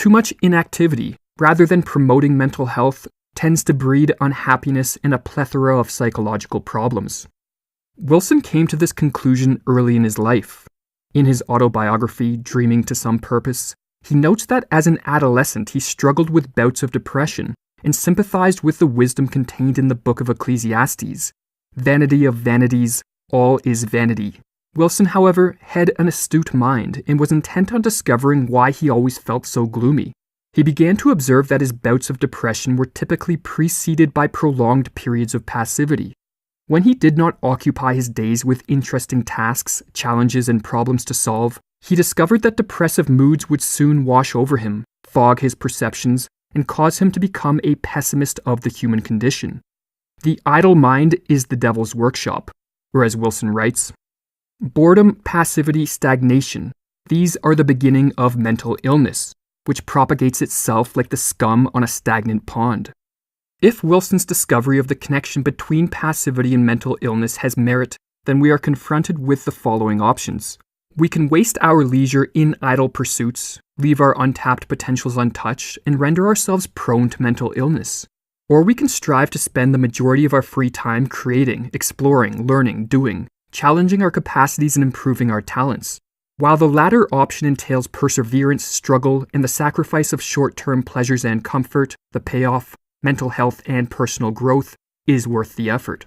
Too much inactivity, rather than promoting mental health, tends to breed unhappiness and a plethora of psychological problems. Wilson came to this conclusion early in his life. In his autobiography, Dreaming to Some Purpose, he notes that as an adolescent he struggled with bouts of depression and sympathized with the wisdom contained in the book of Ecclesiastes. Vanity of vanities, all is vanity. Wilson, however, had an astute mind and was intent on discovering why he always felt so gloomy. He began to observe that his bouts of depression were typically preceded by prolonged periods of passivity. When he did not occupy his days with interesting tasks, challenges, and problems to solve, he discovered that depressive moods would soon wash over him, fog his perceptions, and cause him to become a pessimist of the human condition. The idle mind is the devil's workshop, or as Wilson writes, boredom, passivity, stagnation, these are the beginning of mental illness, which propagates itself like the scum on a stagnant pond. If Wilson's discovery of the connection between passivity and mental illness has merit, then we are confronted with the following options. We can waste our leisure in idle pursuits, leave our untapped potentials untouched, and render ourselves prone to mental illness. Or we can strive to spend the majority of our free time creating, exploring, learning, doing, challenging our capacities and improving our talents. While the latter option entails perseverance, struggle, and the sacrifice of short-term pleasures and comfort, the payoff, mental health and personal growth, is worth the effort.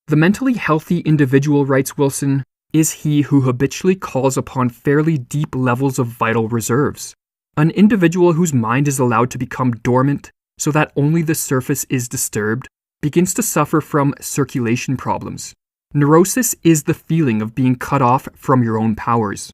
The mentally healthy individual, writes Wilson, is he who habitually calls upon fairly deep levels of vital reserves. An individual whose mind is allowed to become dormant so that only the surface is disturbed begins to suffer from circulation problems. Neurosis is the feeling of being cut off from your own powers.